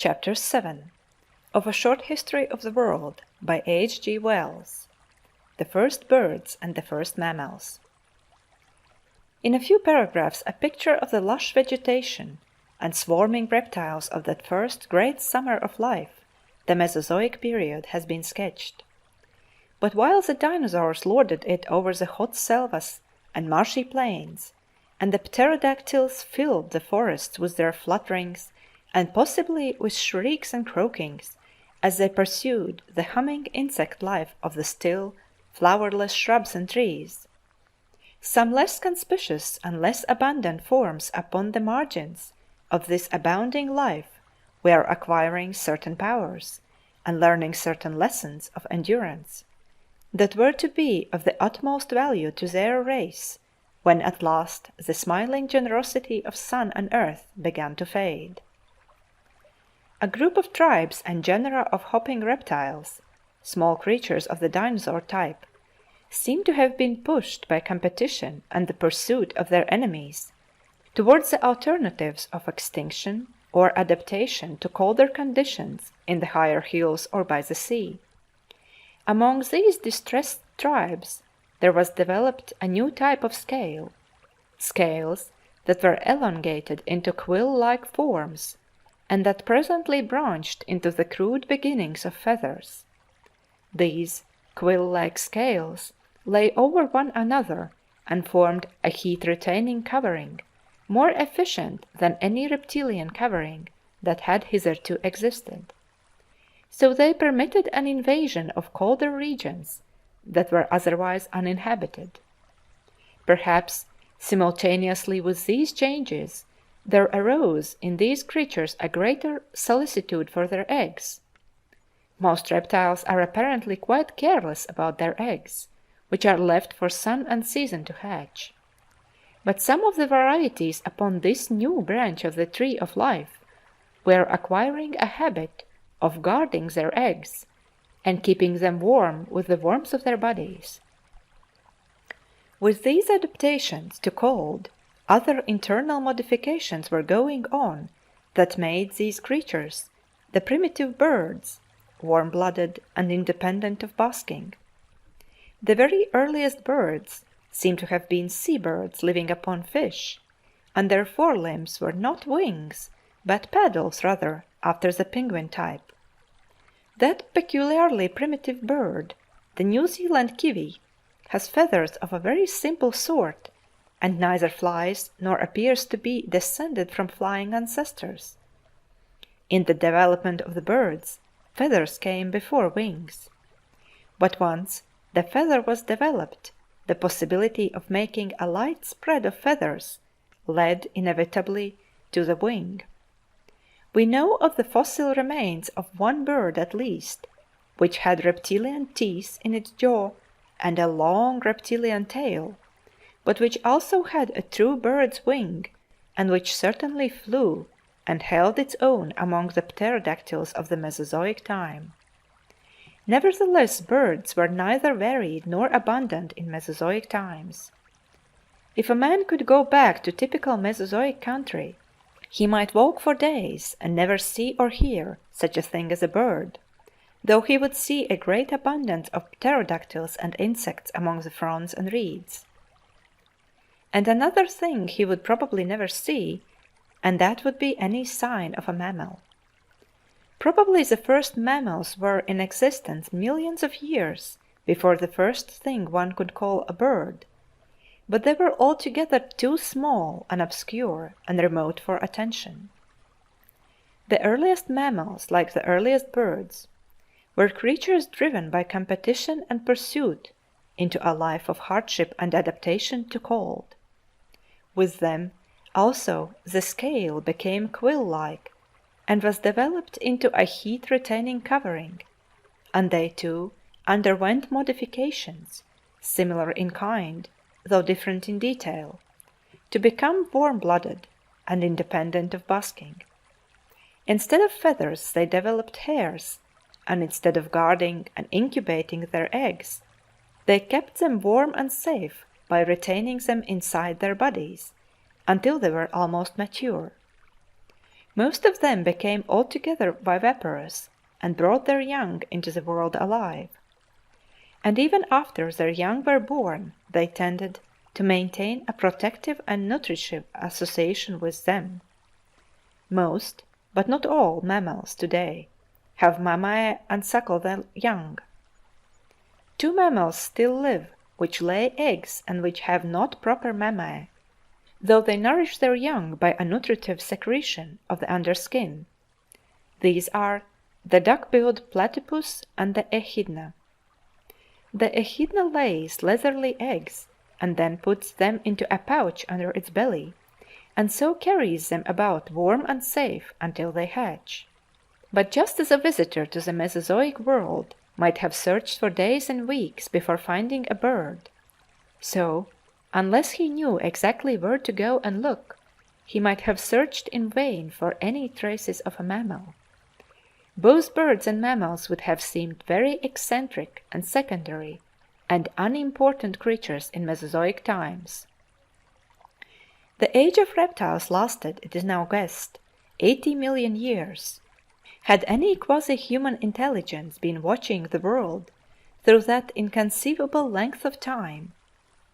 Chapter 7 of A Short History of the World by H. G. Wells. The First Birds and the First Mammals. In a few paragraphs a picture of the lush vegetation and swarming reptiles of that first great summer of life, the Mesozoic period, has been sketched. But while the dinosaurs lorded it over the hot selvas and marshy plains, and the pterodactyls filled the forests with their flutterings and possibly with shrieks and croakings, as they pursued the humming insect life of the still, flowerless shrubs and trees, some less conspicuous and less abundant forms upon the margins of this abounding life were acquiring certain powers and learning certain lessons of endurance that were to be of the utmost value to their race when at last the smiling generosity of sun and earth began to fade. A group of tribes and genera of hopping reptiles, small creatures of the dinosaur type, seem to have been pushed by competition and the pursuit of their enemies towards the alternatives of extinction or adaptation to colder conditions in the higher hills or by the sea. Among these distressed tribes there was developed a new type of scales that were elongated into quill-like forms and that presently branched into the crude beginnings of feathers. These quill-like scales lay over one another and formed a heat-retaining covering more efficient than any reptilian covering that had hitherto existed. So they permitted an invasion of colder regions that were otherwise uninhabited. Perhaps simultaneously with these changes there arose in these creatures a greater solicitude for their eggs. Most reptiles are apparently quite careless about their eggs, which are left for sun and season to hatch. But some of the varieties upon this new branch of the tree of life were acquiring a habit of guarding their eggs and keeping them warm with the warmth of their bodies. With these adaptations to cold, other internal modifications were going on that made these creatures the primitive birds, warm-blooded and independent of basking. The very earliest birds seem to have been sea-birds living upon fish, and their forelimbs were not wings, but paddles rather, after the penguin type. That peculiarly primitive bird, the New Zealand kiwi, has feathers of a very simple sort, and neither flies nor appears to be descended from flying ancestors. In the development of the birds, feathers came before wings. But once the feather was developed, the possibility of making a light spread of feathers led inevitably to the wing. We know of the fossil remains of one bird at least, which had reptilian teeth in its jaw and a long reptilian tail, but which also had a true bird's wing, and which certainly flew and held its own among the pterodactyls of the Mesozoic time. Nevertheless, birds were neither varied nor abundant in Mesozoic times. If a man could go back to typical Mesozoic country, he might walk for days and never see or hear such a thing as a bird, though he would see a great abundance of pterodactyls and insects among the fronds and reeds. And another thing he would probably never see, and that would be any sign of a mammal. Probably the first mammals were in existence millions of years before the first thing one could call a bird, but they were altogether too small and obscure and remote for attention. The earliest mammals, like the earliest birds, were creatures driven by competition and pursuit into a life of hardship and adaptation to cold. With them also the scale became quill-like and was developed into a heat-retaining covering, and they too underwent modifications, similar in kind, though different in detail, to become warm-blooded and independent of basking. Instead of feathers they developed hairs, and instead of guarding and incubating their eggs, they kept them warm and safe by retaining them inside their bodies until they were almost mature. Most of them became altogether viviparous and brought their young into the world alive. And even after their young were born, they tended to maintain a protective and nutritive association with them. Most, but not all, mammals today have mammae and suckle their young. 2 mammals still live which lay eggs and which have not proper mammae, though they nourish their young by a nutritive secretion of the underskin. These are the duck-billed platypus and the echidna. The echidna lays leathery eggs and then puts them into a pouch under its belly, and so carries them about warm and safe until they hatch. But just as a visitor to the Mesozoic world might have searched for days and weeks before finding a bird, so, unless he knew exactly where to go and look, he might have searched in vain for any traces of a mammal. Both birds and mammals would have seemed very eccentric and secondary and unimportant creatures in Mesozoic times. The age of reptiles lasted, it is now guessed, 80 million years. Had any quasi-human intelligence been watching the world through that inconceivable length of time,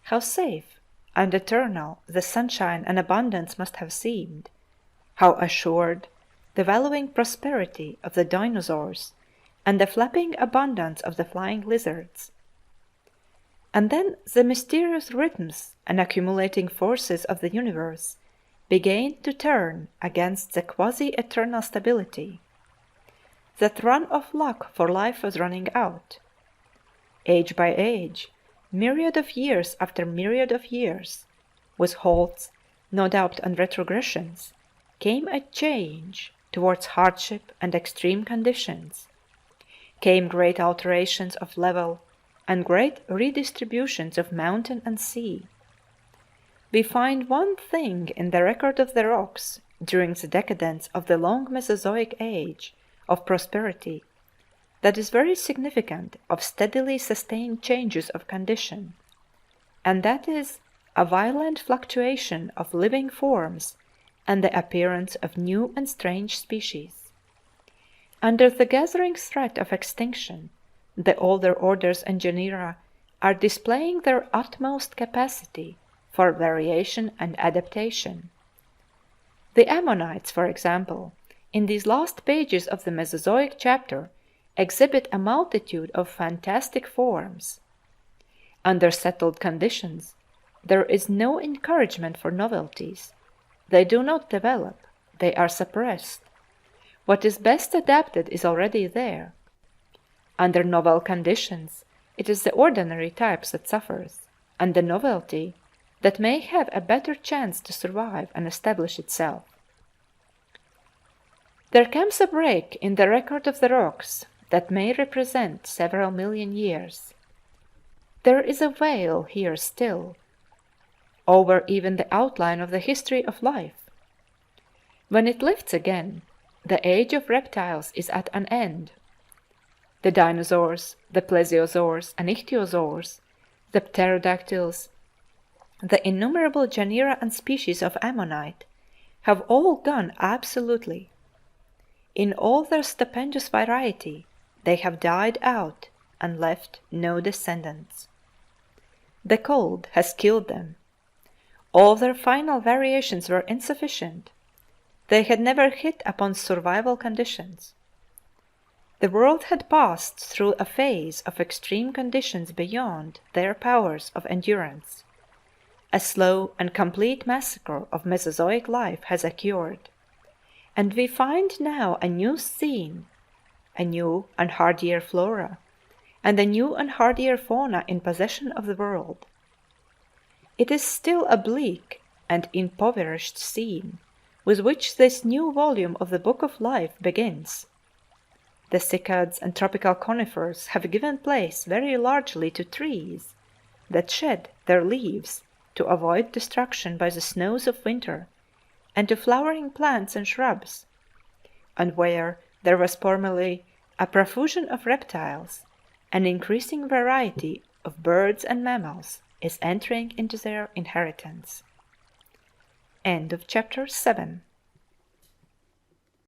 how safe and eternal the sunshine and abundance must have seemed, how assured the valuing prosperity of the dinosaurs and the flapping abundance of the flying lizards. And then the mysterious rhythms and accumulating forces of the universe began to turn against the quasi-eternal stability. That run of luck for life was running out. Age by age, myriad of years after myriad of years, with halts, no doubt and retrogressions, came a change towards hardship and extreme conditions, came great alterations of level and great redistributions of mountain and sea. We find one thing in the record of the rocks during the decadence of the long Mesozoic age of prosperity that is very significant of steadily sustained changes of condition, and that is a violent fluctuation of living forms and the appearance of new and strange species. Under the gathering threat of extinction, the older orders and genera are displaying their utmost capacity for variation and adaptation. The Ammonites, for example, in these last pages of the Mesozoic chapter, exhibit a multitude of fantastic forms. Under settled conditions, there is no encouragement for novelties. They do not develop, they are suppressed. What is best adapted is already there. Under novel conditions, it is the ordinary types that suffers, and the novelty that may have a better chance to survive and establish itself. There comes a break in the record of the rocks that may represent several million years. There is a veil here still, over even the outline of the history of life. When it lifts again, the age of reptiles is at an end. The dinosaurs, the plesiosaurs and ichthyosaurs, the pterodactyls, the innumerable genera and species of ammonite have all gone absolutely. In all their stupendous variety, they have died out and left no descendants. The cold has killed them. All their final variations were insufficient. They had never hit upon survival conditions. The world had passed through a phase of extreme conditions beyond their powers of endurance. A slow and complete massacre of Mesozoic life has occurred, and we find now a new scene, a new and hardier flora, and a new and hardier fauna in possession of the world. It is still a bleak and impoverished scene with which this new volume of the Book of Life begins. The cycads and tropical conifers have given place very largely to trees that shed their leaves to avoid destruction by the snows of winter, and to flowering plants and shrubs, and where there was formerly a profusion of reptiles, an increasing variety of birds and mammals is entering into their inheritance. End of chapter 7.